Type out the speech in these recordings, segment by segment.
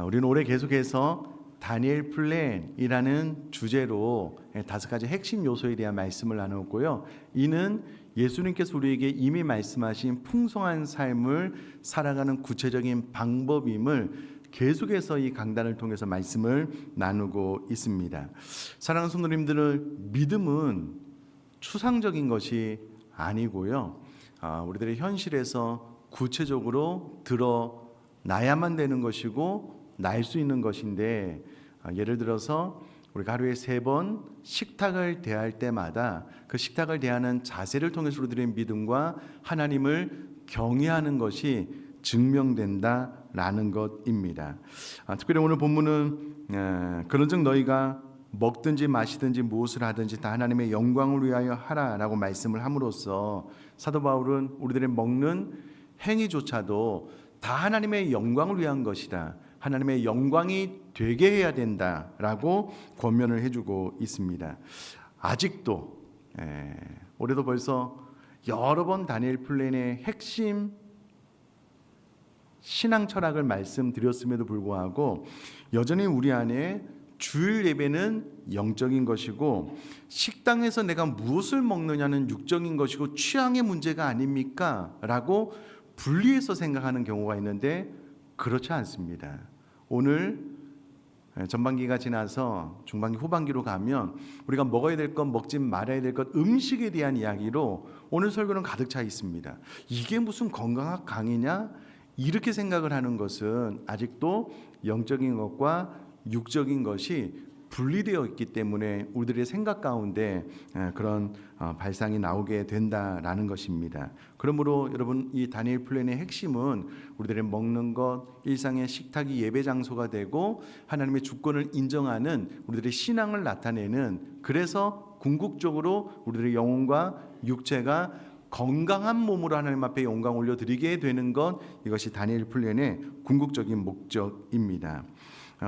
우리는 올해 계속해서 다니엘 플랜이라는 주제로 5가지 핵심 요소에 대한 말씀을 나누었고요. 이는 예수님께서 우리에게 이미 말씀하신 풍성한 삶을 살아가는 구체적인 방법임을 계속해서 이 강단을 통해서 말씀을 나누고 있습니다. 사랑하는 성도님들, 믿음은 추상적인 것이 아니고요. 우리들의 현실에서 구체적으로 드러나야만 되는 것이고 날 수 있는 것인데, 예를 들어서 우리가 하루에 3번 식탁을 대할 때마다 그 식탁을 대하는 자세를 통해서 우리들의 믿음과 하나님을 경외하는 것이 증명된다라는 것입니다. 특별히 오늘 본문은 그런즉 너희가 먹든지 마시든지 무엇을 하든지 다 하나님의 영광을 위하여 하라라고 말씀을 함으로써 사도 바울은 우리들의 먹는 행위조차도 다 하나님의 영광을 위한 것이다, 하나님의 영광이 되게 해야 된다라고 권면을 해주고 있습니다. 아직도 올해도 벌써 여러 번 다니엘 플랜의 핵심 신앙 철학을 말씀드렸음에도 불구하고 여전히 우리 안에 주일 예배는 영적인 것이고 식당에서 내가 무엇을 먹느냐는 육적인 것이고 취향의 문제가 아닙니까? 라고 분리해서 생각하는 경우가 있는데 그렇지 않습니다. 오늘 전반기가 지나서 중반기 후반기로 가면 우리가 먹어야 될 것, 먹지 말아야 될 것, 음식에 대한 이야기로 오늘 설교는 가득 차 있습니다. 이게 무슨 건강학 강의냐? 이렇게 생각을 하는 것은 아직도 영적인 것과 육적인 것이 분리되어 있기 때문에 우리들의 생각 가운데 그런 발상이 나오게 된다라는 것입니다. 그러므로 여러분, 이 다니엘 플랜의 핵심은 우리들의 먹는 것, 일상의 식탁이 예배 장소가 되고 하나님의 주권을 인정하는 우리들의 신앙을 나타내는, 그래서 궁극적으로 우리들의 영혼과 육체가 건강한 몸으로 하나님 앞에 영광 올려드리게 되는 것, 이것이 다니엘 플랜의 궁극적인 목적입니다.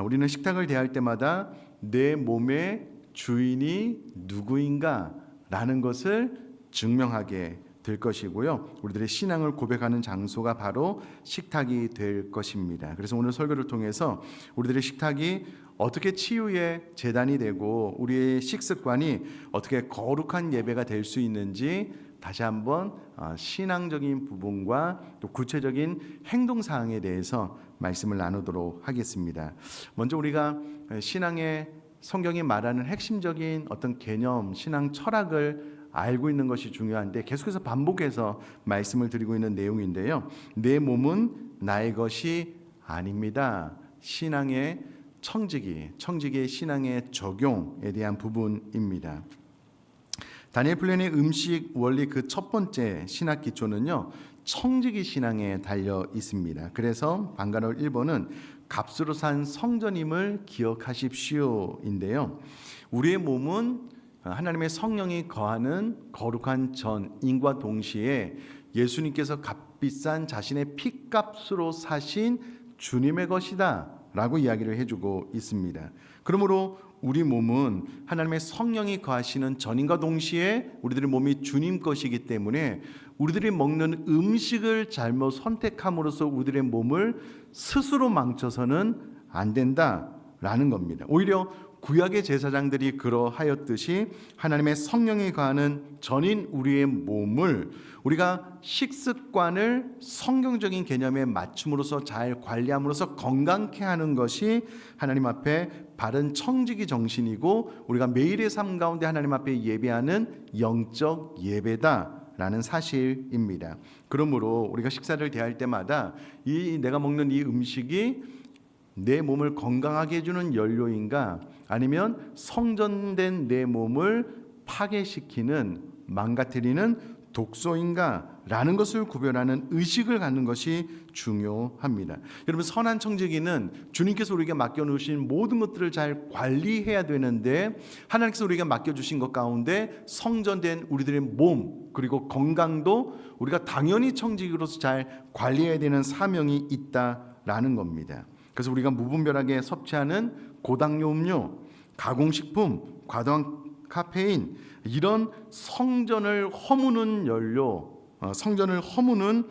우리는 식탁을 대할 때마다 내 몸의 주인이 누구인가 라는 것을 증명하게 될 것이고요. 우리들의 신앙을 고백하는 장소가 바로 식탁이 될 것입니다. 그래서 오늘 설교를 통해서 우리들의 식탁이 어떻게 치유의 재단이 되고 우리의 식습관이 어떻게 거룩한 예배가 될 수 있는지 다시 한번 신앙적인 부분과 또 구체적인 행동사항에 대해서 말씀을 나누도록 하겠습니다. 먼저 우리가 신앙의 성경이 말하는 핵심적인 어떤 개념, 신앙 철학을 알고 있는 것이 중요한데 계속해서 반복해서 말씀을 드리고 있는 내용인데요. 내 몸은 나의 것이 아닙니다. 신앙의 청지기의 신앙의 적용에 대한 부분입니다. 다니엘 플랜의 음식 원리 그 첫 번째 신학 기초는요, 청지기 신앙에 달려 있습니다. 그래서 방가로울 1번은 값으로 산 성전임을 기억하십시오인데요. 우리의 몸은 하나님의 성령이 거하는 거룩한 전임과 동시에 예수님께서 값비싼 자신의 피값으로 사신 주님의 것이다 라고 이야기를 해주고 있습니다. 그러므로 우리 몸은 하나님의 성령이 거하시는 전임과 동시에 우리들의 몸이 주님 것이기 때문에 우리들이 먹는 음식을 잘못 선택함으로써 우리들의 몸을 스스로 망쳐서는 안 된다라는 겁니다. 오히려 구약의 제사장들이 그러하였듯이 하나님의 성령이 거하는 전인 우리의 몸을 우리가 식습관을 성경적인 개념에 맞춤으로써 잘 관리함으로써 건강케 하는 것이 하나님 앞에 바른 청지기 정신이고 우리가 매일의 삶 가운데 하나님 앞에 예배하는 영적 예배다라는 사실입니다. 그러므로 우리가 식사를 대할 때마다 내가 먹는 이 음식이 내 몸을 건강하게 해주는 연료인가, 아니면 성전된 내 몸을 파괴시키는, 망가뜨리는 독소인가 라는 것을 구별하는 의식을 갖는 것이 중요합니다. 여러분, 선한 청지기는 주님께서 우리에게 맡겨놓으신 모든 것들을 잘 관리해야 되는데 하나님께서 우리에게 맡겨주신 것 가운데 성전된 우리들의 몸 그리고 건강도 우리가 당연히 청지기로서 잘 관리해야 되는 사명이 있다라는 겁니다. 그래서 우리가 무분별하게 섭취하는 고당뇨 음료, 가공식품, 과도한 카페인, 이런 성전을 허무는 연료, 성전을 허무는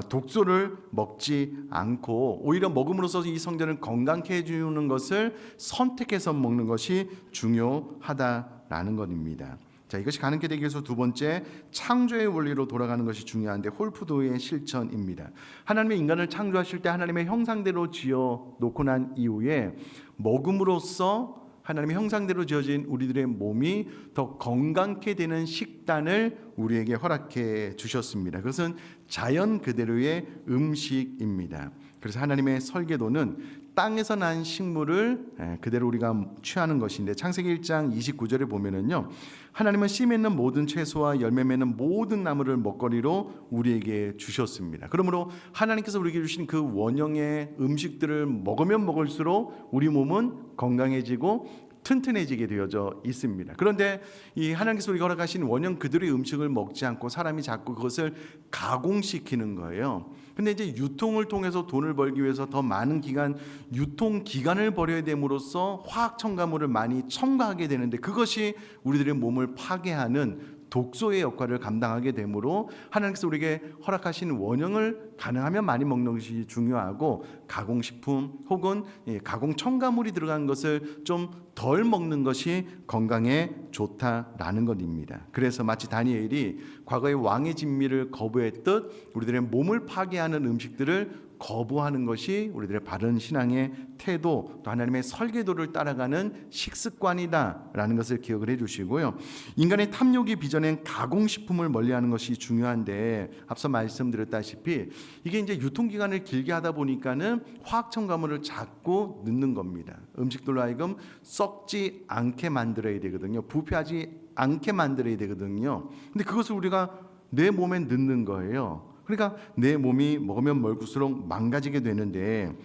독소를 먹지 않고 오히려 먹음으로써 이 성전을 건강케 해주는 것을 선택해서 먹는 것이 중요하다라는 것입니다. 자, 이것이 가능케 되기 위해서 두 번째, 창조의 원리로 돌아가는 것이 중요한데 홀푸드의 실천입니다. 하나님의 인간을 창조하실 때 하나님의 형상대로 지어 놓고 난 이후에 먹음으로써 하나님의 형상대로 지어진 우리들의 몸이 더 건강케 되는 식단을 우리에게 허락해 주셨습니다. 그것은 자연 그대로의 음식입니다. 그래서 하나님의 설계도는 땅에서 난 식물을 그대로 우리가 취하는 것인데, 창세기 1장 29절에 보면은요, 하나님은 씨 맺는 모든 채소와 열매 맺는 모든 나무를 먹거리로 우리에게 주셨습니다. 그러므로 하나님께서 우리에게 주신 그 원형의 음식들을 먹으면 먹을수록 우리 몸은 건강해지고 튼튼해지게 되어져 있습니다. 그런데 이 하나님께서 우리가 허락하신 원형 그대로의 음식을 먹지 않고 사람이 자꾸 그것을 가공시키는 거예요. 근데 이제 유통을 통해서 돈을 벌기 위해서 더 많은 기간, 유통 기간을 벌여야 됨으로써 화학 첨가물을 많이 첨가하게 되는데, 그것이 우리들의 몸을 파괴하는 독소의 역할을 감당하게 되므로 하나님께서 우리에게 허락하신 원형을 가능하면 많이 먹는 것이 중요하고, 가공식품 혹은 가공 첨가물이 들어간 것을 좀 덜 먹는 것이 건강에 좋다라는 것입니다. 그래서 마치 다니엘이 과거의 왕의 진미를 거부했듯 우리들의 몸을 파괴하는 음식들을 거부하는 것이 우리들의 바른 신앙의 태도, 또 하나님의 설계도를 따라가는 식습관이다라는 것을 기억을 해주시고요. 인간의 탐욕이 빚어낸 가공식품을 멀리하는 것이 중요한데, 앞서 말씀드렸다시피 이게 이제 유통기간을 길게 하다 보니까는 화학 첨가물을 자꾸 넣는 겁니다. 음식들로 하여금 썩지 않게 만들어야 되거든요. 부패하지 않게 만들어야 되거든요. 근데 그것을 우리가 내 몸에 넣는 거예요. 그러니까 내 몸이 먹으면 먹을수록 망가지게 되는데,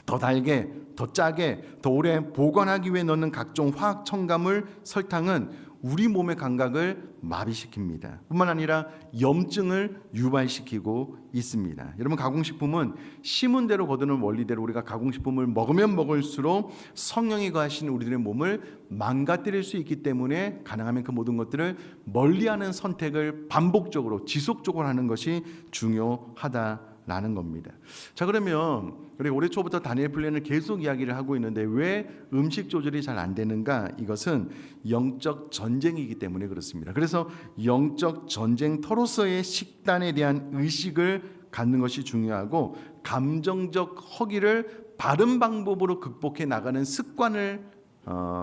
더 달게, 더 짜게, 더 오래 보관하기 위해 넣는 각종 화학 첨가물, 설탕은 우리 몸의 감각을 마비시킵니다. 뿐만 아니라 염증을 유발시키고 있습니다. 여러분, 가공식품은 심은 대로 거두는 원리대로 우리가 가공식품을 먹으면 먹을수록 성령이 거하신 우리들의 몸을 망가뜨릴 수 있기 때문에 가능하면 그 모든 것들을 멀리하는 선택을 반복적으로 지속적으로 하는 것이 중요하다라는 겁니다. 자, 그러면 우리 올해 초부터 다니엘 플랜을 계속 이야기를 하고 있는데 왜 음식 조절이 잘 안 되는가? 이것은 영적 전쟁이기 때문에 그렇습니다. 그래서 영적 전쟁터로서의 식단에 대한 의식을 갖는 것이 중요하고, 감정적 허기를 바른 방법으로 극복해 나가는 습관을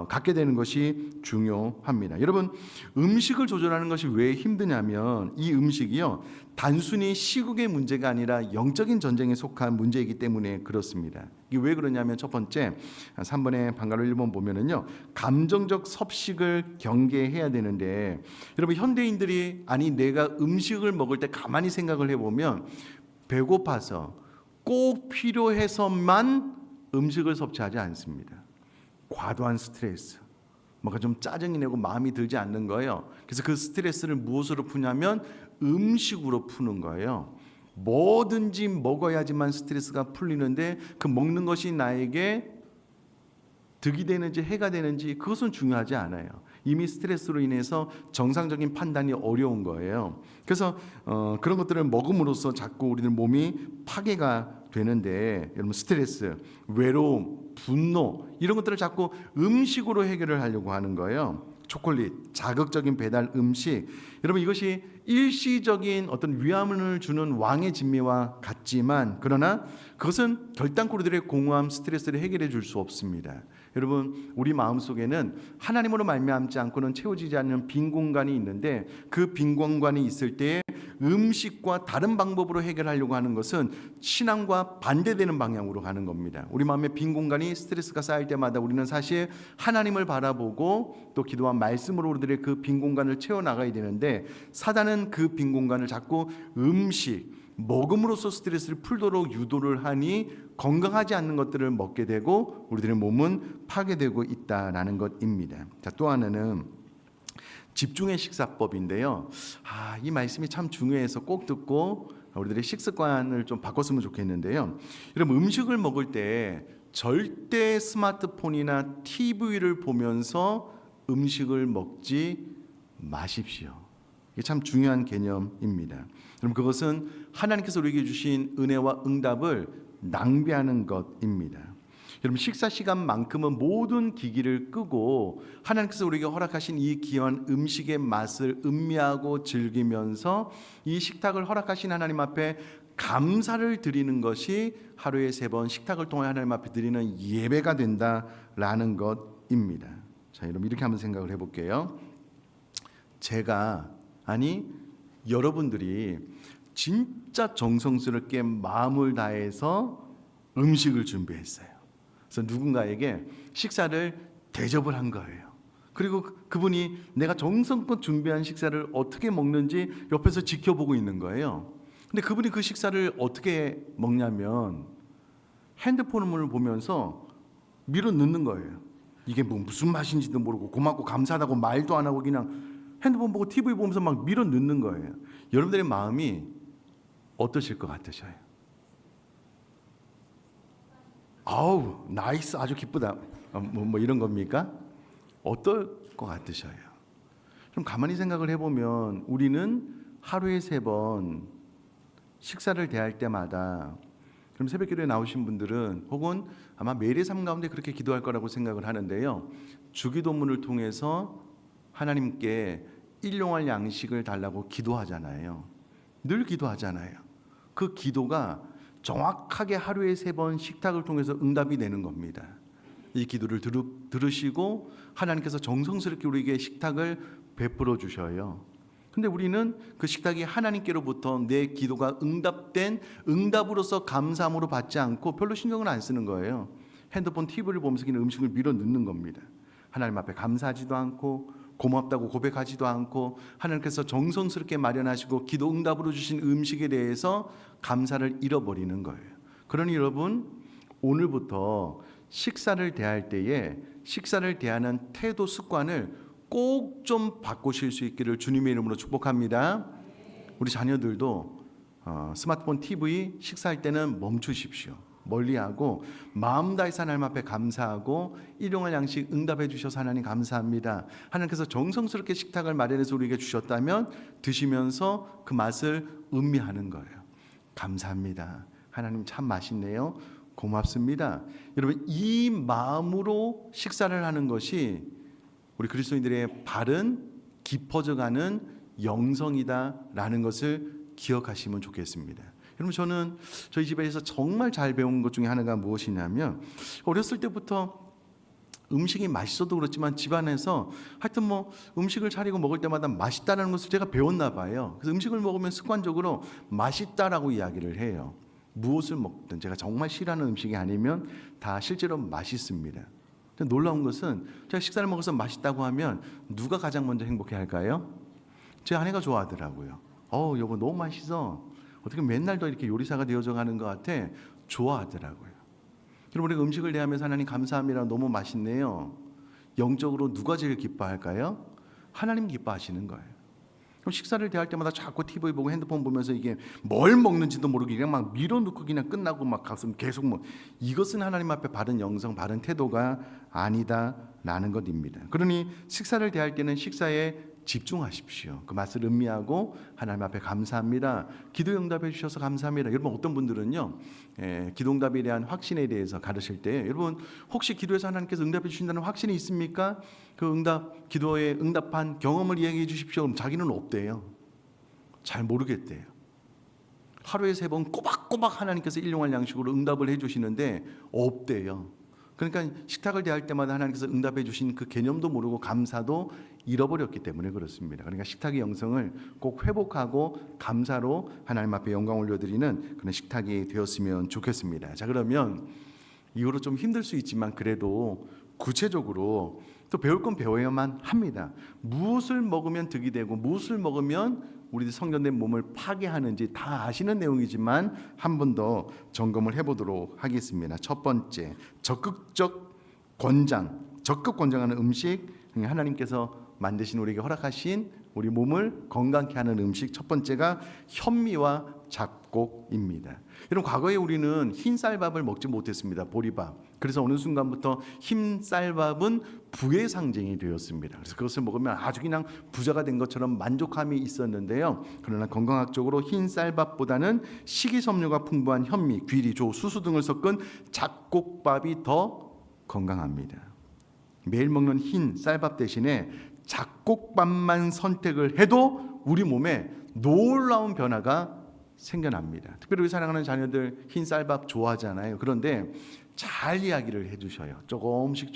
갖게 되는 것이 중요합니다. 여러분, 음식을 조절하는 것이 왜 힘드냐면, 이 음식이요, 단순히 시국의 문제가 아니라 영적인 전쟁에 속한 문제이기 때문에 그렇습니다. 이게 왜 그러냐면, 첫 번째 3번의 방가로 1번 보면은요, 감정적 섭식을 경계해야 되는데, 여러분, 현대인들이 내가 음식을 먹을 때 가만히 생각을 해보면 배고파서 꼭 필요해서만 음식을 섭취하지 않습니다. 과도한 스트레스, 뭔가 좀 짜증이 내고 마음이 들지 않는 거예요. 그래서 그 스트레스를 무엇으로 푸냐면 음식으로 푸는 거예요. 뭐든지 먹어야지만 스트레스가 풀리는데, 그 먹는 것이 나에게 득이 되는지 해가 되는지 그것은 중요하지 않아요. 이미 스트레스로 인해서 정상적인 판단이 어려운 거예요. 그래서 그런 것들을 먹음으로써 자꾸 우리들 몸이 파괴가 되는데, 여러분, 스트레스, 외로움, 분노, 이런 것들을 자꾸 음식으로 해결을 하려고 하는 거예요. 초콜릿, 자극적인 배달 음식, 여러분, 이것이 일시적인 어떤 위안을 주는 왕의 진미와 같지만, 그러나 그것은 결단코 우리들의 공허함, 스트레스를 해결해 줄 수 없습니다. 여러분, 우리 마음속에는 하나님으로 말미암지 않고는 채워지지 않는 빈 공간이 있는데, 그 빈 공간이 있을 때에 음식과 다른 방법으로 해결하려고 하는 것은 신앙과 반대되는 방향으로 가는 겁니다. 우리 마음에 빈 공간이, 스트레스가 쌓일 때마다 우리는 사실 하나님을 바라보고 또 기도와 말씀으로 우리들의 그 빈 공간을 채워나가야 되는데, 사단은 그 빈 공간을 자꾸 음식, 먹음으로써 스트레스를 풀도록 유도를 하니 건강하지 않는 것들을 먹게 되고 우리들의 몸은 파괴되고 있다라는 것입니다. 자, 또 하나는 집중의 식사법인데요. 이 말씀이 참 중요해서 꼭 듣고 우리들의 식습관을 좀 바꿨으면 좋겠는데요. 여러분, 음식을 먹을 때 절대 스마트폰이나 TV를 보면서 음식을 먹지 마십시오. 이게 참 중요한 개념입니다. 그럼 그것은 하나님께서 우리에게 주신 은혜와 응답을 낭비하는 것입니다. 여러분, 식사 시간만큼은 모든 기기를 끄고 하나님께서 우리에게 허락하신 이 귀한 음식의 맛을 음미하고 즐기면서 이 식탁을 허락하신 하나님 앞에 감사를 드리는 것이 하루에 3번 식탁을 통해 하나님 앞에 드리는 예배가 된다라는 것입니다. 자, 여러분, 이렇게 한번 생각을 해볼게요. 여러분들이 진짜 정성스럽게 마음을 다해서 음식을 준비했어요. 그래서 누군가에게 식사를 대접을 한 거예요. 그리고 그분이 내가 정성껏 준비한 식사를 어떻게 먹는지 옆에서 지켜보고 있는 거예요. 근데 그분이 그 식사를 어떻게 먹냐면 핸드폰을 보면서 밀어 넣는 거예요. 이게 무슨 맛인지도 모르고 고맙고 감사하다고 말도 안 하고 그냥 핸드폰 보고 TV 보면서 막 밀어 넣는 거예요. 여러분들의 마음이 어떠실 것 같으셔요? 아우, 나이스, 아주 기쁘다, 뭐 이런 겁니까? 어떨 것 같으셔요? 좀 가만히 생각을 해보면 우리는 하루에 3번 식사를 대할 때마다, 그럼 새벽기도에 나오신 분들은 혹은 아마 매일의 삶 가운데 그렇게 기도할 거라고 생각을 하는데요, 주기도문을 통해서 하나님께 일용할 양식을 달라고 기도하잖아요. 늘 기도하잖아요. 그 기도가 정확하게 하루에 3번 식탁을 통해서 응답이 되는 겁니다. 이 기도를 들으시고 하나님께서 정성스럽게 우리에게 식탁을 베풀어 주셔요. 근데 우리는 그 식탁이 하나님께로부터 내 기도가 응답된 응답으로서 감사함으로 받지 않고 별로 신경을 안 쓰는 거예요. 핸드폰 TV를 보면서 그냥 음식을 밀어 넣는 겁니다. 하나님 앞에 감사하지도 않고 고맙다고 고백하지도 않고 하나님께서 정성스럽게 마련하시고 기도 응답으로 주신 음식에 대해서 감사를 잃어버리는 거예요. 그러니 여러분, 오늘부터 식사를 대할 때에 식사를 대하는 태도 습관을 꼭 좀 바꾸실 수 있기를 주님의 이름으로 축복합니다. 우리 자녀들도 스마트폰, TV 식사할 때는 멈추십시오. 멀리하고 마음 다해서 하나님 앞에 감사하고 일용할 양식 응답해 주셔서 하나님 감사합니다. 하나님께서 정성스럽게 식탁을 마련해서 우리에게 주셨다면 드시면서 그 맛을 음미하는 거예요. 감사합니다. 하나님 참 맛있네요. 고맙습니다. 여러분, 이 마음으로 식사를 하는 것이 우리 그리스도인들의 바른 깊어져가는 영성이다라는 것을 기억하시면 좋겠습니다. 여러분, 저는 저희 집에서 정말 잘 배운 것 중에 하나가 무엇이냐면, 어렸을 때부터 음식이 맛있어도 그렇지만 집안에서 하여튼 음식을 차리고 먹을 때마다 맛있다라는 것을 제가 배웠나 봐요. 그래서 음식을 먹으면 습관적으로 맛있다라고 이야기를 해요. 무엇을 먹든 제가 정말 싫어하는 음식이 아니면 다 실제로 맛있습니다. 놀라운 것은 제가 식사를 먹어서 맛있다고 하면 누가 가장 먼저 행복해 할까요? 제 아내가 좋아하더라고요. 여보 너무 맛있어. 어떻게 맨날 더 이렇게 요리사가 되어져 가는 것 같아. 좋아하더라고요. 여러분, 우리가 음식을 대하면서 하나님 감사합니다, 너무 맛있네요. 영적으로 누가 제일 기뻐할까요? 하나님 기뻐하시는 거예요. 그럼 식사를 대할 때마다 자꾸 TV 보고 핸드폰 보면서 이게 뭘 먹는지도 모르게 그냥 막 밀어넣고 그냥 끝나고 막 가슴 계속 이것은 하나님 앞에 바른 영성, 바른 태도가 아니다라는 것입니다. 그러니 식사를 대할 때는 식사에 집중하십시오. 그 맛을 음미하고 하나님 앞에 감사합니다. 기도 응답해 주셔서 감사합니다. 여러분, 어떤 분들은요, 기도 응답에 대한 확신에 대해서 가르칠 때, 여러분 혹시 기도해서 하나님께서 응답해 주신다는 확신이 있습니까? 그 응답, 기도에 응답한 경험을 이야기해 주십시오. 그럼 자기는 없대요. 잘 모르겠대요. 하루에 3번 꼬박꼬박 하나님께서 일용할 양식으로 응답을 해 주시는데 없대요. 그러니까 식탁을 대할 때마다 하나님께서 응답해 주신 그 개념도 모르고 감사도 잃어버렸기 때문에 그렇습니다. 그러니까 식탁의 영성을 꼭 회복하고 감사로 하나님 앞에 영광 올려드리는 그런 식탁이 되었으면 좋겠습니다. 자, 그러면 이후로 좀 힘들 수 있지만 그래도 구체적으로 또 배울 건 배워야만 합니다. 무엇을 먹으면 득이 되고 무엇을 먹으면 우리 성전된 몸을 파괴하는지 다 아시는 내용이지만 한 번 더 점검을 해보도록 하겠습니다. 첫 번째, 적극 권장하는 음식, 하나님께서 만드신 우리에게 허락하신 우리 몸을 건강케 하는 음식, 첫 번째가 현미와 작곡입니다. 여러분, 과거에 우리는 흰 쌀밥을 먹지 못했습니다. 보리밥. 그래서 어느 순간부터 흰 쌀밥은 부의 상징이 되었습니다. 그래서 그것을 먹으면 아주 그냥 부자가 된 것처럼 만족함이 있었는데요. 그러나 건강학적으로 흰 쌀밥보다는 식이섬유가 풍부한 현미, 귀리, 조, 수수 등을 섞은 작곡밥이 더 건강합니다. 매일 먹는 흰 쌀밥 대신에 작곡밥만 선택을 해도 우리 몸에 놀라운 변화가 생겨납니다. 특별히 우리 사랑하는 자녀들 흰 쌀밥 좋아하잖아요. 그런데 잘 이야기를 해주셔요. 조금씩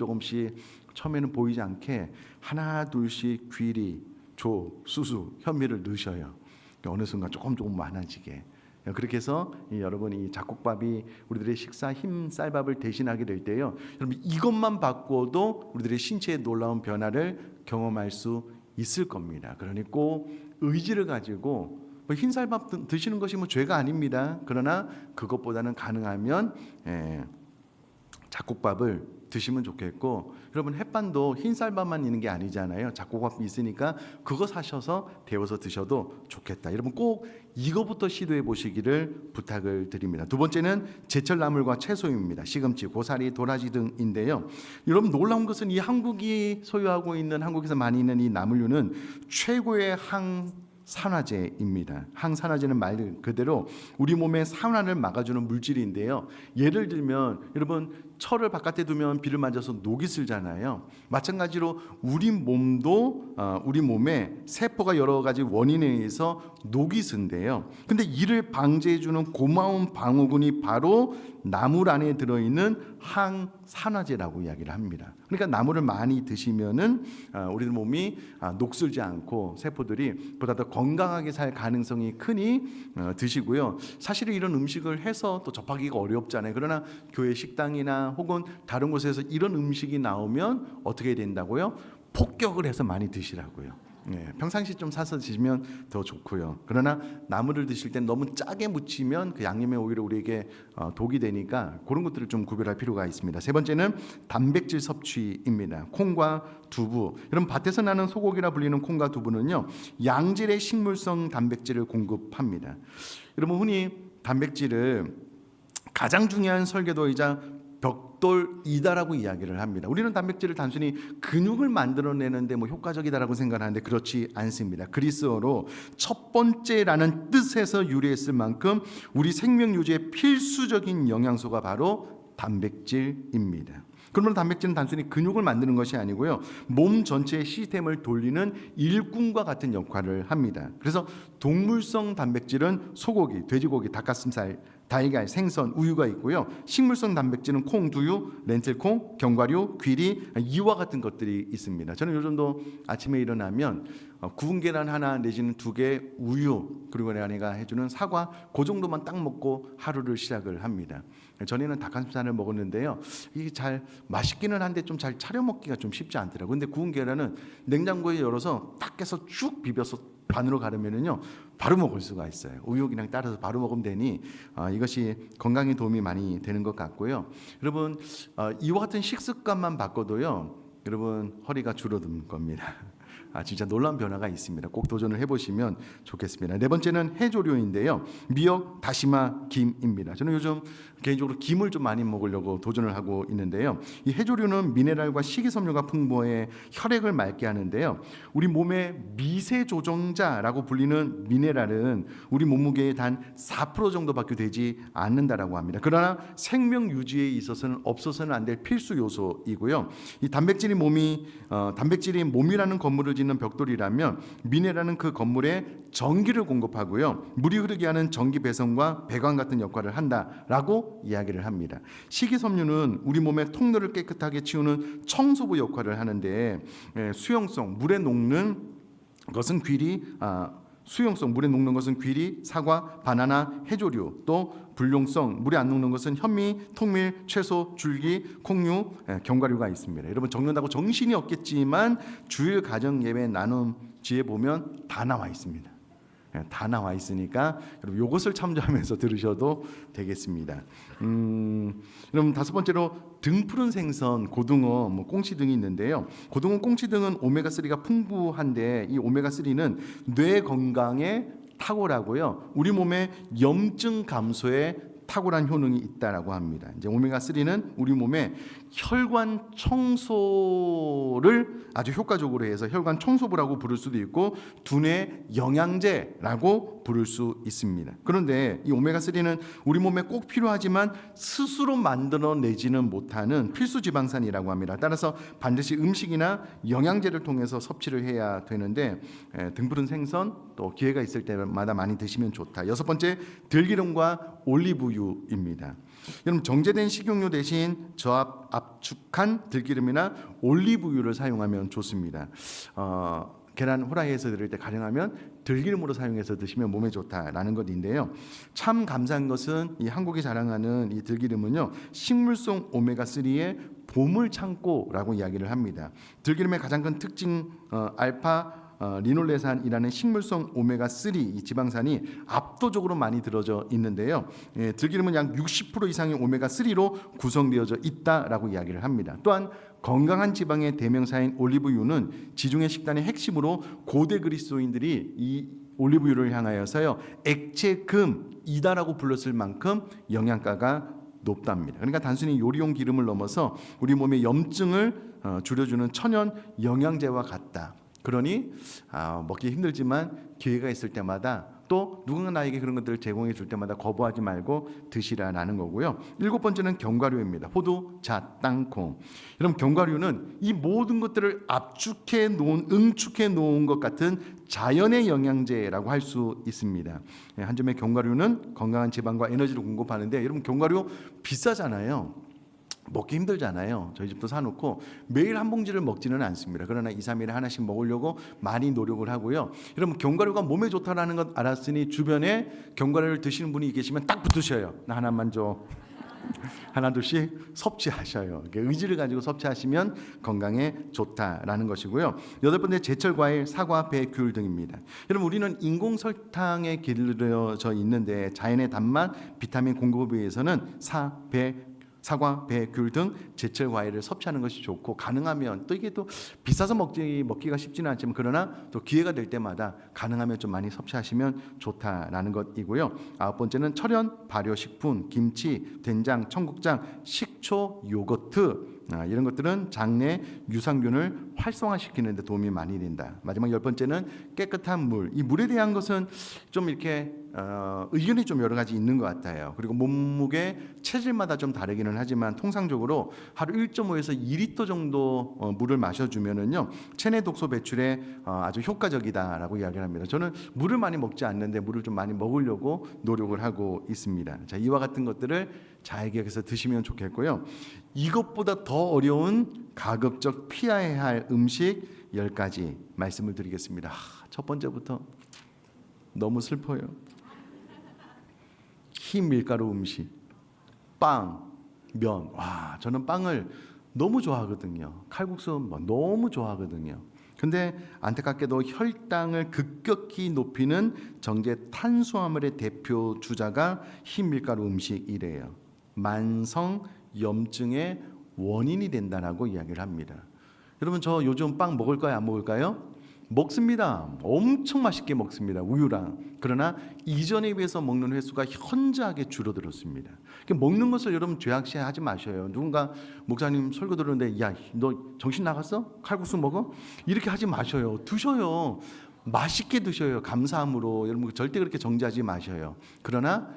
처음에는 보이지 않게 하나 둘씩 귀리, 조, 수수, 현미를 넣으셔요. 어느 순간 조금 많아지게. 그렇게 해서 여러분, 이 작곡밥이 우리들의 식사 흰 쌀밥을 대신하게 될 때요, 여러분, 이것만 바꿔도 우리들의 신체에 놀라운 변화를 경험할 수 있을 겁니다. 그러니 꼭 의지를 가지고 흰 쌀밥 드시는 것이 죄가 아닙니다. 그러나 그것보다는 가능하면 작곡밥을 드시면 좋겠고, 여러분, 햇반도 흰 쌀밥만 있는 게 아니잖아요. 작곡밥이 있으니까 그거 사셔서 데워서 드셔도 좋겠다. 여러분, 꼭 이거부터 시도해 보시기를 부탁을 드립니다. 두 번째는 제철 나물과 채소입니다. 시금치, 고사리, 도라지 등인데요. 여러분, 놀라운 것은 이 한국이 소유하고 있는, 한국에서 많이 있는 이 나물류는 최고의 항산화제입니다. 항산화제는 말 그대로 우리 몸의 산화를 막아주는 물질인데요. 예를 들면 여러분, 철을 바깥에 두면 비를 맞아서 녹이 슬잖아요. 마찬가지로 우리 몸도 우리 몸에 세포가 여러 가지 원인에 의해서 녹이 쓴대요. 근데 이를 방지해주는 고마운 방어군이 바로 나물 안에 들어있는 항산화제라고 이야기를 합니다. 그러니까 나물을 많이 드시면은 우리 몸이 녹슬지 않고 세포들이 보다 더 건강하게 살 가능성이 크니 드시고요. 사실은 이런 음식을 해서 또 접하기가 어렵잖아요. 그러나 교회 식당이나 혹은 다른 곳에서 이런 음식이 나오면 어떻게 된다고요? 폭격을 해서 많이 드시라고요. 평상시 좀 사서 드시면 더 좋고요. 그러나 나물을 드실 때 너무 짜게 무치면 그 양념에 오히려 우리에게 독이 되니까 그런 것들을 좀 구별할 필요가 있습니다. 세 번째는 단백질 섭취입니다. 콩과 두부. 여러분, 밭에서 나는 소고기라 불리는 콩과 두부는요, 양질의 식물성 단백질을 공급합니다. 여러분, 흔히 단백질을 가장 중요한 설계도이자 벽돌이다라고 이야기를 합니다. 우리는 단백질을 단순히 근육을 만들어내는데 효과적이다라고 생각하는데 그렇지 않습니다. 그리스어로 첫 번째라는 뜻에서 유래했을 만큼 우리 생명 유지에 필수적인 영양소가 바로 단백질입니다. 그러면 단백질은 단순히 근육을 만드는 것이 아니고요, 몸 전체의 시스템을 돌리는 일꾼과 같은 역할을 합니다. 그래서 동물성 단백질은 소고기, 돼지고기, 닭가슴살, 달걀, 생선, 우유가 있고요. 식물성 단백질은 콩, 두유, 렌틸콩, 견과류, 귀리, 이와 같은 것들이 있습니다. 저는 요즘도 아침에 일어나면 구운 계란 하나 내지는 2개, 우유, 그리고 내가 해주는 사과, 그 정도만 딱 먹고 하루를 시작을 합니다. 전에는 닭가슴살을 먹었는데요, 이게 잘 맛있기는 한데 좀 잘 차려 먹기가 좀 쉽지 않더라고요. 근데 구운 계란은 냉장고에 열어서 딱 깨서 쭉 비벼서 반으로 가르면은요, 바로 먹을 수가 있어요. 우유 그냥 따라서 바로 먹으면 되니 이것이 건강에 도움이 많이 되는 것 같고요. 여러분, 이와 같은 식습관만 바꿔도요, 여러분, 허리가 줄어드는 겁니다. 진짜 놀라운 변화가 있습니다. 꼭 도전을 해보시면 좋겠습니다. 네 번째는 해조류인데요. 미역, 다시마, 김입니다. 저는 요즘 개인적으로 김을 좀 많이 먹으려고 도전을 하고 있는데요. 이 해조류는 미네랄과 식이섬유가 풍부해 혈액을 맑게 하는데요. 우리 몸의 미세 조정자라고 불리는 미네랄은 우리 몸무게의 단 4% 정도밖에 되지 않는다라고 합니다. 그러나 생명 유지에 있어서는 없어서는 안 될 필수 요소이고요. 이 단백질이 몸이라는 건물을 짓는 벽돌이라면 미네랄은 그 건물에 전기를 공급하고요, 물이 흐르게 하는 전기 배선과 배관 같은 역할을 한다라고 이야기를 합니다. 식이섬유는 우리 몸의 통로를 깨끗하게 치우는 청소부 역할을 하는데, 수용성 물에 녹는 것은 귀리, 사과, 바나나, 해조류, 또 불용성 물에 안 녹는 것은 현미, 통밀, 채소, 줄기, 콩류, 견과류가 있습니다. 여러분, 적는다고 정신이 없겠지만 주일 가정 예배 나눔지에 보면 다 나와 있습니다. 다 나와 있으니까 여러분, 이것을 참조하면서 들으셔도 되겠습니다. 그럼 다섯 번째로 등푸른 생선, 고등어, 꽁치 등이 있는데요. 고등어, 꽁치 등은 오메가3가 풍부한데 이 오메가3는 뇌 건강에 탁월하고요. 우리 몸의 염증 감소에 탁월한 효능이 있다라고 합니다. 이제 오메가3는 우리 몸의 혈관 청소를 아주 효과적으로 해서 혈관 청소부라고 부를 수도 있고 두뇌 영양제라고 부를 수 있습니다. 그런데 이 오메가3는 우리 몸에 꼭 필요하지만 스스로 만들어내지는 못하는 필수 지방산이라고 합니다. 따라서 반드시 음식이나 영양제를 통해서 섭취를 해야 되는데 등푸른 생선 또 기회가 있을 때마다 많이 드시면 좋다. 여섯 번째, 들기름과 올리브유입니다. 여러분, 정제된 식용유 대신 저압 압축한 들기름이나 올리브유를 사용하면 좋습니다. 계란 후라이에서 드릴 때 가능하면 들기름으로 사용해서 드시면 몸에 좋다라는 것인데요. 참 감사한 것은 이 한국이 자랑하는 이 들기름은요, 식물성 오메가3의 보물 창고라고 이야기를 합니다. 들기름의 가장 큰 특징 알파 리놀레산이라는 식물성 오메가3 이 지방산이 압도적으로 많이 들어져 있는데요. 들기름은 약 60% 이상의 오메가3로 구성되어져 있다라고 이야기를 합니다. 또한 건강한 지방의 대명사인 올리브유는 지중해 식단의 핵심으로 고대 그리스도인들이 이 올리브유를 향하여서요, 액체금이다라고 불렀을 만큼 영양가가 높답니다. 그러니까 단순히 요리용 기름을 넘어서 우리 몸의 염증을 줄여주는 천연 영양제와 같다. 그러니 먹기 힘들지만 기회가 있을 때마다 또 누군가 나에게 그런 것들을 제공해 줄 때마다 거부하지 말고 드시라라는 거고요. 일곱 번째는 견과류입니다. 호두, 잣, 땅콩. 여러분, 견과류는 이 모든 것들을 응축해 놓은 것 같은 자연의 영양제라고 할 수 있습니다. 한 점의 견과류는 건강한 지방과 에너지를 공급하는데, 여러분, 견과류 비싸잖아요. 먹기 힘들잖아요. 저희 집도 사놓고 매일 한 봉지를 먹지는 않습니다. 그러나 2, 3일에 하나씩 먹으려고 많이 노력을 하고요. 여러분, 견과류가 몸에 좋다라는 것 알았으니 주변에 견과류를 드시는 분이 계시면 딱 붙으셔요. 나 하나만 줘. 하나 둘씩 섭취하셔요. 의지를 가지고 섭취하시면 건강에 좋다라는 것이고요. 여덟 번째, 제철 과일, 사과, 배, 귤 등입니다. 여러분, 우리는 인공 설탕에 길들여져 있는데 자연의 단맛, 비타민 공급에 의해서는 사과, 배, 귤 등 제철 과일을 섭취하는 것이 좋고, 가능하면 또 이게 또 비싸서 먹기가 쉽지는 않지만 그러나 또 기회가 될 때마다 가능하면 좀 많이 섭취하시면 좋다라는 것이고요. 아홉 번째는 철연, 발효식품, 김치, 된장, 청국장, 식초, 요거트 이런 것들은 장내 유산균을 활성화시키는 데 도움이 많이 된다. 마지막 열 번째는 깨끗한 물. 이 물에 대한 것은 좀 이렇게 의견이 좀 여러 가지 있는 것 같아요. 그리고 몸무게, 체질마다 좀 다르기는 하지만 통상적으로 하루 1.5에서 2리터 정도 물을 마셔주면은요, 체내 독소 배출에 아주 효과적이다라고 이야기를 합니다. 저는 물을 많이 먹지 않는데 물을 좀 많이 먹으려고 노력을 하고 있습니다. 자, 이와 같은 것들을 잘 기억해서 드시면 좋겠고요. 이것보다 더 어려운 가급적 피해야 할 음식 10가지 말씀을 드리겠습니다. 첫 번째부터 너무 슬퍼요. 흰 밀가루 음식, 빵, 면. 와, 저는 빵을 너무 좋아하거든요. 칼국수 너무 좋아하거든요. 근데 안타깝게도 혈당을 급격히 높이는 정제 탄수화물의 대표 주자가 흰 밀가루 음식이래요. 만성 염증의 원인이 된다라고 이야기를 합니다. 여러분, 저 요즘 빵 먹을까요, 안 먹을까요? 먹습니다. 엄청 맛있게 먹습니다. 우유랑. 그러나 이전에 비해서 먹는 횟수가 현저하게 줄어들었습니다. 먹는 것을 여러분 죄악시하지 마셔요. 누군가 목사님 설교 들었는데, 야, 너 정신 나갔어? 칼국수 먹어? 이렇게 하지 마셔요. 드셔요. 맛있게 드셔요. 감사함으로. 여러분, 절대 그렇게 정지하지 마셔요. 그러나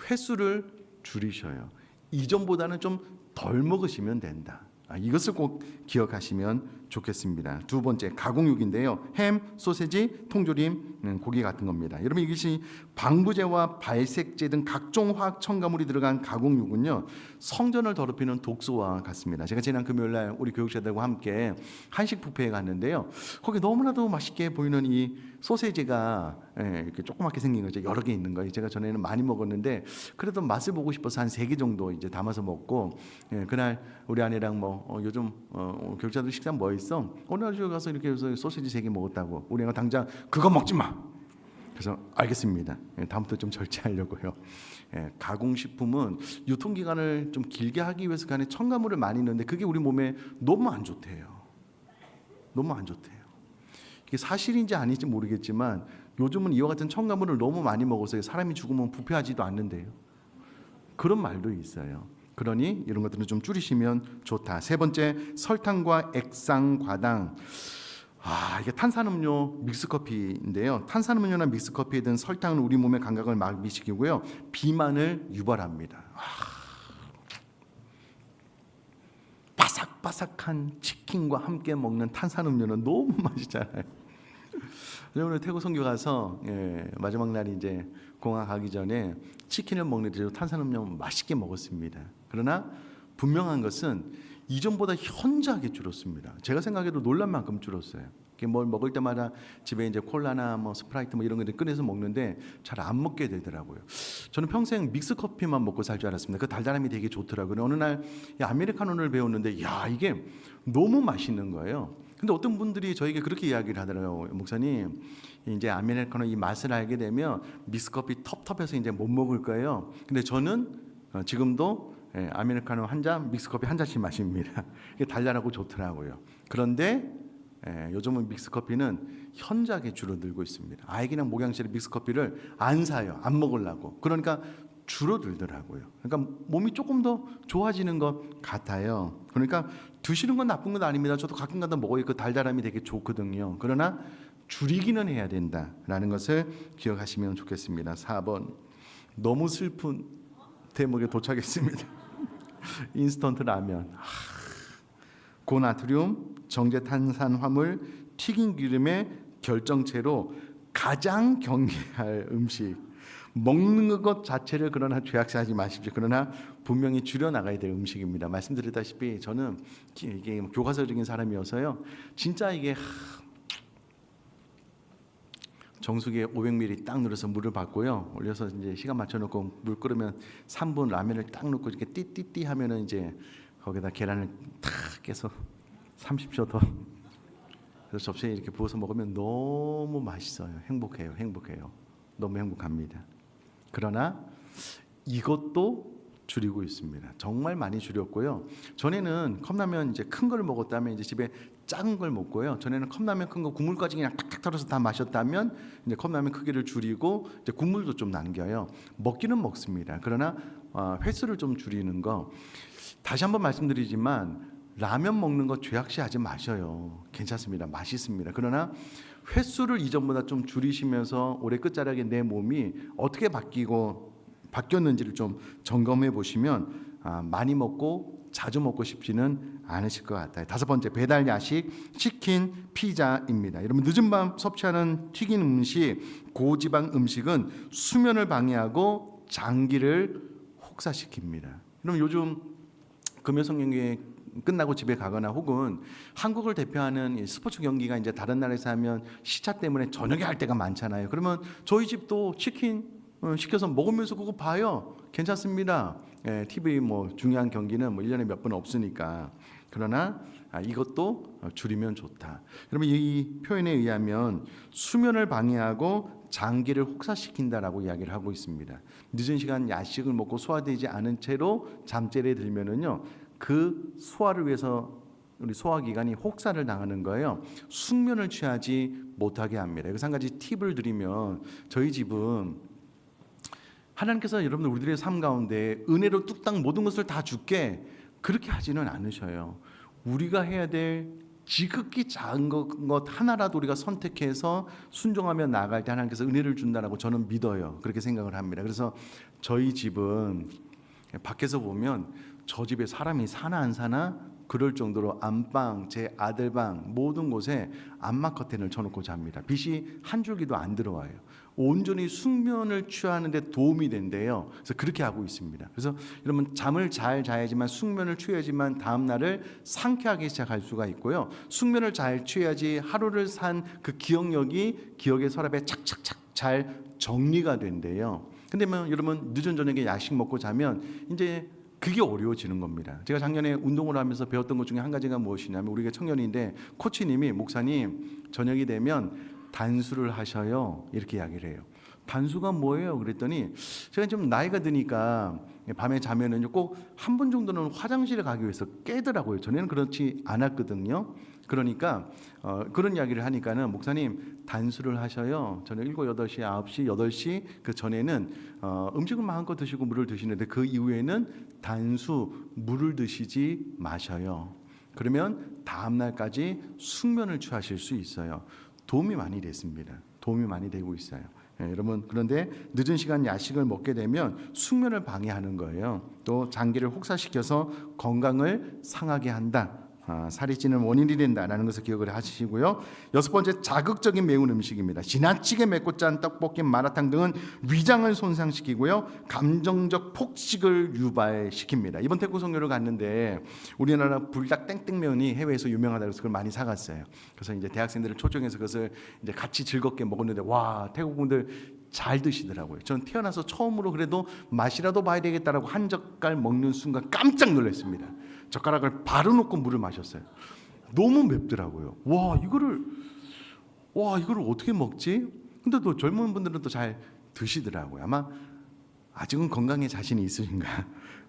횟수를 줄이셔요. 이전보다는 좀 덜 먹으시면 된다. 이것을 꼭 기억하시면 좋겠습니다. 두 번째, 가공육인데요. 햄, 소세지, 통조림, 고기 같은 겁니다. 여러분, 이것이 방부제와 발색제 등 각종 화학 첨가물이 들어간 가공육은요, 성전을 더럽히는 독소와 같습니다. 제가 지난 금요일 날 우리 교육자들과 함께 한식 뷔페에 갔는데요. 거기 너무나도 맛있게 보이는 이 소세지가 이렇게 조그맣게 생긴 거죠. 여러 개 있는 거예요. 제가 전에는 많이 먹었는데 그래도 맛을 보고 싶어서 한 3개 정도 이제 담아서 먹고, 그날 우리 아내랑 요즘 교육자들 식단 뭐 있어? 어느 날 가서 이렇게 해서 소시지 3개 먹었다고. 우리 애가 당장 그거 먹지 마. 그래서 알겠습니다. 다음부터 좀 절제하려고요. 가공식품은 유통기간을 좀 길게 하기 위해서 그 안에 첨가물을 많이 넣는데 그게 우리 몸에 너무 안 좋대요. 너무 안 좋대요. 이게 사실인지 아닌지 모르겠지만 요즘은 이와 같은 첨가물을 너무 많이 먹어서 사람이 죽으면 부패하지도 않는데요. 그런 말도 있어요. 그러니 이런 것들은 좀 줄이시면 좋다. 세 번째, 설탕과 액상 과당. 이게 탄산음료 믹스커피인데요. 탄산음료나 믹스커피에 든 설탕은 우리 몸의 감각을 마비시키고요, 비만을 유발합니다. 바삭바삭한 치킨과 함께 먹는 탄산음료는 너무 맛있잖아요. 오늘 태국 선교 가서 마지막 날이 이제 공항 가기 전에 치킨을 먹는데 탄산음료 맛있게 먹었습니다. 그러나 분명한 것은 이전보다 현저하게 줄었습니다. 제가 생각해도 놀랄 만큼 줄었어요. 뭘 먹을 때마다 집에 이제 콜라나 뭐 스프라이트 뭐 이런 거 꺼내서 먹는데 잘 안 먹게 되더라고요. 저는 평생 믹스 커피만 먹고 살 줄 알았습니다. 그 달달함이 되게 좋더라고요. 어느 날 아메리카노를 배웠는데 야, 이게 너무 맛있는 거예요. 근데 어떤 분들이 저에게 그렇게 이야기를 하더라고요. 목사님, 이제 아메리카노 이 맛을 알게 되면 믹스커피 텁텁해서 이제 못 먹을 거예요. 근데 저는 지금도 아메리카노 한 잔, 믹스커피 한 잔씩 마십니다. 이게 달달하고 좋더라고요. 그런데 요즘은 믹스커피는 현저하게 줄어들고 있습니다. 아예 그냥 목양실에 믹스커피를 안 사요. 안 먹으려고. 그러니까 줄어들더라고요. 그러니까 몸이 조금 더 좋아지는 것 같아요. 그러니까 드시는 건 나쁜 건 아닙니다. 저도 가끔가다 먹어요. 그 달달함이 되게 좋거든요. 그러나 줄이기는 해야 된다라는 것을 기억하시면 좋겠습니다. 4번, 너무 슬픈 대목에 도착했습니다. 인스턴트 라면. 고나트륨, 정제탄산화물, 튀긴 기름의 결정체로 가장 경계할 음식. 먹는 것 자체를 그러나 죄악시하지 마십시오. 그러나 분명히 줄여나가야 될 음식입니다. 말씀드렸다시피 저는 이게 교과서적인 사람이어서요, 진짜 이게 정수기에 500ml 딱 눌러서 물을 받고요, 올려서 이제 시간 맞춰놓고 물 끓으면 3분 라면을 딱 넣고 이렇게 띠띠띠 하면은 이제 거기다 계란을 탁 깨서 30초 더, 그래서 접시에 이렇게 부어서 먹으면 너무 맛있어요. 행복해요. 너무 행복합니다. 그러나 이것도 줄이고 있습니다. 정말 많이 줄였고요. 전에는 컵라면 이제 큰 걸 먹었다면 이제 집에 작은 걸 먹고요. 전에는 컵라면 큰 거 국물까지 그냥 탁탁 털어서 다 마셨다면 이제 컵라면 크기를 줄이고 이제 국물도 좀 남겨요. 먹기는 먹습니다. 그러나 횟수를 좀 줄이는 거. 다시 한번 말씀드리지만 라면 먹는 거 죄악시하지 마셔요. 괜찮습니다. 맛있습니다. 그러나 횟수를 이전보다 좀 줄이시면서 올해 끝자락에 내 몸이 어떻게 바뀌었는지를 좀 점검해 보시면 많이 먹고 자주 먹고 싶지는 않으실 것 같아요. 5번째, 배달 야식, 치킨, 피자입니다. 여러분, 늦은 밤 섭취하는 튀긴 음식, 고지방 음식은 수면을 방해하고 장기를 혹사시킵니다. 여러분, 요즘 금요성경회 끝나고 집에 가거나 혹은 한국을 대표하는 스포츠 경기가 이제 다른 나라에서 하면 시차 때문에 저녁에 할 때가 많잖아요. 그러면 저희 집도 치킨 시켜서 먹으면서 그거 봐요. 괜찮습니다. TV 뭐 중요한 경기는 뭐 1년에 몇 번 없으니까. 그러나 이것도 줄이면 좋다. 그러면 이 표현에 의하면 수면을 방해하고 장기를 혹사시킨다라고 이야기를 하고 있습니다. 늦은 시간 야식을 먹고 소화되지 않은 채로 잠자리에 들면은요, 그 소화를 위해서 우리 소화기관이 혹사를 당하는 거예요. 숙면을 취하지 못하게 합니다. 그래서 한 가지 팁을 드리면, 저희 집은 하나님께서 여러분들 우리들의 삶 가운데 은혜로 뚝딱 모든 것을 다 줄게 그렇게 하지는 않으셔요. 우리가 해야 될 지극히 작은 것 하나라도 우리가 선택해서 순종하며 나아갈 때 하나님께서 은혜를 준다라고 저는 믿어요. 그렇게 생각을 합니다. 그래서 저희 집은 밖에서 보면 저 집에 사람이 사나 안 사나 그럴 정도로 안방, 제 아들 방 모든 곳에 암막 커튼을 쳐놓고 잡니다. 빛이 한 줄기도 안 들어와요. 온전히 숙면을 취하는 데 도움이 된대요. 그래서 그렇게 하고 있습니다. 그래서 여러분, 잠을 잘 자야지만 숙면을 취해야지만 다음 날을 상쾌하게 시작할 수가 있고요. 숙면을 잘 취해야지 하루를 산 그 기억력이 기억의 서랍에 착착착 잘 정리가 된대요. 근데 여러분, 늦은 저녁에 야식 먹고 자면 이제 그게 어려워지는 겁니다. 제가 작년에 운동을 하면서 배웠던 것 중에 한 가지가 무엇이냐면, 우리가 청년인데 코치님이, 목사님 저녁이 되면 단수를 하셔요, 이렇게 이야기를 해요. 단수가 뭐예요? 그랬더니 제가 좀 나이가 드니까 밤에 자면은 꼭 한 번 정도는 화장실에 가기 위해서 깨더라고요. 전에는 그렇지 않았거든요. 그러니까 그런 이야기를 하니까는 목사님 단수를 하셔요. 저는 7, 8시, 9시, 8시 그 전에는 음식을 마음껏 드시고 물을 드시는데 그 이후에는 단수 물을 드시지 마셔요. 그러면 다음 날까지 숙면을 취하실 수 있어요. 도움이 많이 됐습니다. 도움이 많이 되고 있어요. 여러분 그런데 늦은 시간 야식을 먹게 되면 숙면을 방해하는 거예요. 또 장기를 혹사시켜서 건강을 상하게 한다. 살이 찌는 원인이 된다라는 것을 기억을 하시고요. 6번째 자극적인 매운 음식입니다. 지나치게 맵고 짠 떡볶이, 마라탕 등은 위장을 손상시키고요. 감정적 폭식을 유발시킵니다. 이번 태국 선교를 갔는데 우리나라 불닭 땡땡면이 해외에서 유명하다고 해서 그걸 많이 사갔어요. 그래서 이제 대학생들을 초청해서 그것을 이제 같이 즐겁게 먹었는데 와 태국 분들 잘 드시더라고요. 전 태어나서 처음으로 그래도 맛이라도 봐야 되겠다라고 한 젓갈 먹는 순간 깜짝 놀랐습니다. 젓가락을 바로 놓고 물을 마셨어요. 너무 맵더라고요. 와 이거를 어떻게 먹지? 근데 또 젊은 분들은 또 잘 드시더라고요. 아마 아직은 건강에 자신이 있으신가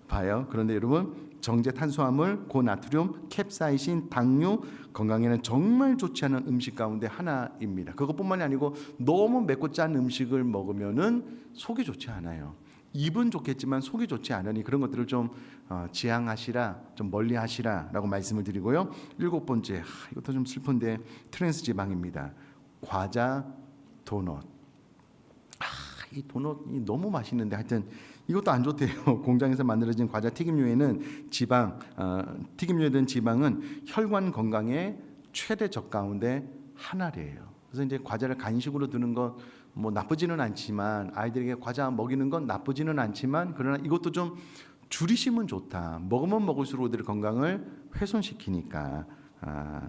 봐요. 그런데 여러분 정제 탄수화물, 고나트륨, 캡사이신, 당류 건강에는 정말 좋지 않은 음식 가운데 하나입니다. 그것뿐만이 아니고 너무 맵고 짠 음식을 먹으면은 속이 좋지 않아요. 입은 좋겠지만 속이 좋지 않으니 그런 것들을 좀 지양하시라, 좀 멀리하시라라고 말씀을 드리고요. 7번째, 이것도 좀 슬픈데 트랜스 지방입니다. 과자, 도넛. 이 도넛이 너무 맛있는데 하여튼 이것도 안 좋대요. 공장에서 만들어진 과자 튀김류에는 튀김류에 든 지방은 혈관 건강의 최대 적 가운데 하나래요. 그래서 이제 과자를 간식으로 드는 것 뭐 나쁘지는 않지만 아이들에게 과자 먹이는 건 나쁘지는 않지만 그러나 이것도 좀 줄이시면 좋다. 먹으면 먹을수록 우리들의 건강을 훼손시키니까.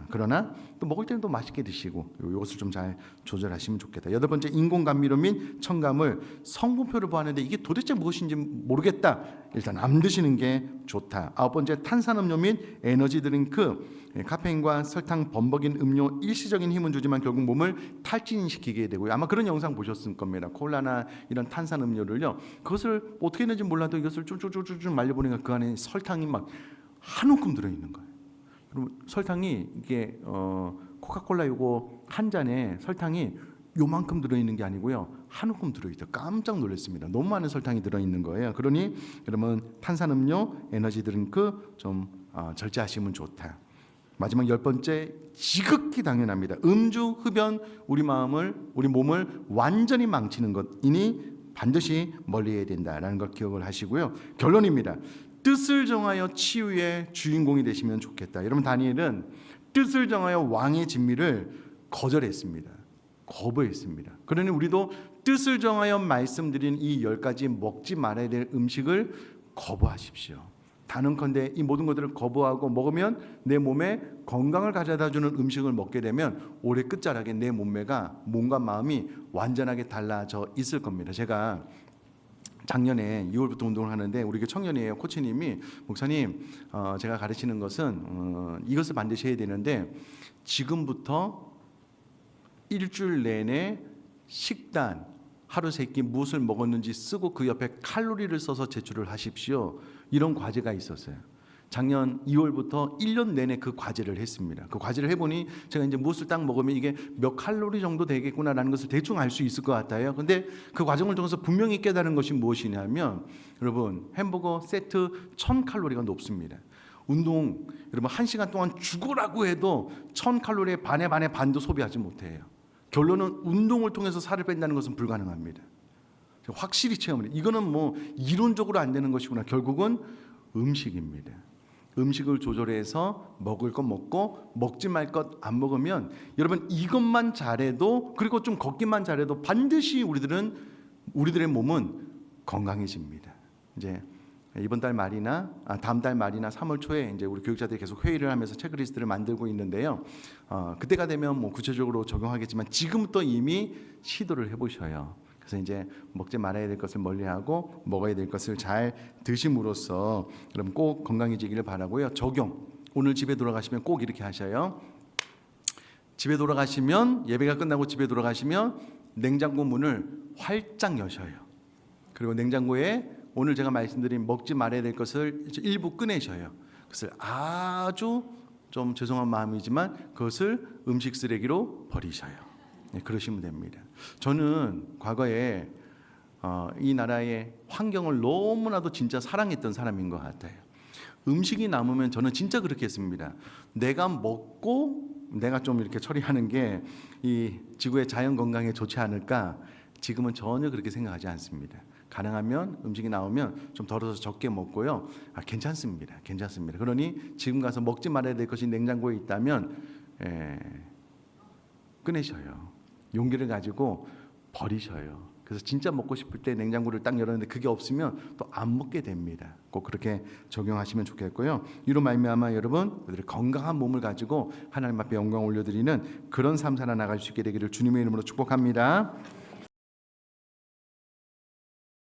그러나 또 먹을 때는 또 맛있게 드시고 이것을 좀 잘 조절하시면 좋겠다. 8번째 인공 감미료 및 첨가물 성분표를 보았는데 이게 도대체 무엇인지 모르겠다. 일단 안 드시는 게 좋다. 9번째 탄산음료 및 에너지 드링크 카페인과 설탕 범벅인 음료 일시적인 힘은 주지만 결국 몸을 탈진시키게 되고요. 아마 그런 영상 보셨을 겁니다. 콜라나 이런 탄산음료를요. 그것을 어떻게 했는지 몰라도 이것을 쭈쭈쭈쭈 말려보니까 그 안에 설탕이 막 한 움큼 들어있는 거예요. 그럼 설탕이 이게 코카콜라 이거 한 잔에 설탕이 요만큼 들어있는 게 아니고요. 한 움큼 들어있다. 깜짝 놀랐습니다. 너무 많은 설탕이 들어있는 거예요. 그러니 여러분 탄산음료, 에너지 드링크 좀 절제하시면 좋다. 마지막 10번째 지극히 당연합니다. 음주, 흡연 우리 몸을 완전히 망치는 것이니 반드시 멀리해야 된다라는 걸 기억을 하시고요. 결론입니다. 뜻을 정하여 치유의 주인공이 되시면 좋겠다. 여러분 다니엘은 뜻을 정하여 왕의 진미를 거절했습니다. 거부했습니다. 그러니 우리도 뜻을 정하여 말씀드린 이 10가지 먹지 말아야 될 음식을 거부하십시오. 단언컨대 이 모든 것들을 거부하고 먹으면 내 몸에 건강을 가져다주는 음식을 먹게 되면 올해 끝자락에 내 몸과 마음이 완전하게 달라져 있을 겁니다. 제가 작년에 2월부터 운동을 하는데 우리 교 청년이에요. 코치님이 목사님 제가 가르치는 것은 이것을 반드시 해야 되는데 지금부터 일주일 내내 식단 하루 세 끼 무엇을 먹었는지 쓰고 그 옆에 칼로리를 써서 제출을 하십시오. 이런 과제가 있었어요. 작년 2월부터 1년 내내 그 과제를 했습니다. 그 과제를 해보니 제가 이제 무엇을 딱 먹으면 이게 몇 칼로리 정도 되겠구나라는 것을 대충 알 수 있을 것 같아요. 근데 그 과정을 통해서 분명히 깨달은 것이 무엇이냐면 여러분 햄버거 세트 1000칼로리가 높습니다. 운동 여러분 1시간 동안 죽으라고 해도 1000칼로리의 반의 반도 소비하지 못해요. 결론은 운동을 통해서 살을 뺀다는 것은 불가능합니다. 확실히 체험을 이거는 뭐 이론적으로 안 되는 것이구나. 결국은 음식입니다. 음식을 조절해서 먹을 것 먹고 먹지 말 것 안 먹으면 여러분 이것만 잘해도 그리고 좀 걷기만 잘해도 반드시 우리들의 몸은 건강해집니다. 이제 이번 달 말이나 다음 달 말이나 3월 초에 이제 우리 교육자들이 계속 회의를 하면서 체크리스트를 만들고 있는데요. 그때가 되면 뭐 구체적으로 적용하겠지만 지금부터 이미 시도를 해보셔요. 그래서 이제 먹지 말아야 될 것을 멀리하고 먹어야 될 것을 잘 드심으로써 여러분 꼭 건강해지기를 바라고요. 적용. 오늘 집에 돌아가시면 꼭 이렇게 하셔요. 집에 돌아가시면 예배가 끝나고 집에 돌아가시면 냉장고 문을 활짝 여셔요. 그리고 냉장고에 오늘 제가 말씀드린 먹지 말아야 될 것을 일부 꺼내셔요. 그것을 아주 좀 죄송한 마음이지만 그것을 음식 쓰레기로 버리셔요. 네, 그러시면 됩니다. 저는 과거에 이 나라의 환경을 너무나도 진짜 사랑했던 사람인 것 같아요. 음식이 남으면 저는 진짜 그렇게 했습니다. 내가 먹고 내가 좀 이렇게 처리하는 게 이 지구의 자연 건강에 좋지 않을까? 지금은 전혀 그렇게 생각하지 않습니다. 가능하면 음식이 나오면 좀 덜어서 적게 먹고요. 괜찮습니다. 괜찮습니다. 그러니 지금 가서 먹지 말아야 될 것이 냉장고에 있다면 꺼내셔요. 용기를 가지고 버리셔요. 그래서 진짜 먹고 싶을 때 냉장고를 딱 열었는데 그게 없으면 또 안 먹게 됩니다. 꼭 그렇게 적용하시면 좋겠고요. 이로 말미암아 여러분 우리들의 건강한 몸을 가지고 하나님 앞에 영광 올려드리는 그런 삶 살아나갈 수 있게 되기를 주님의 이름으로 축복합니다.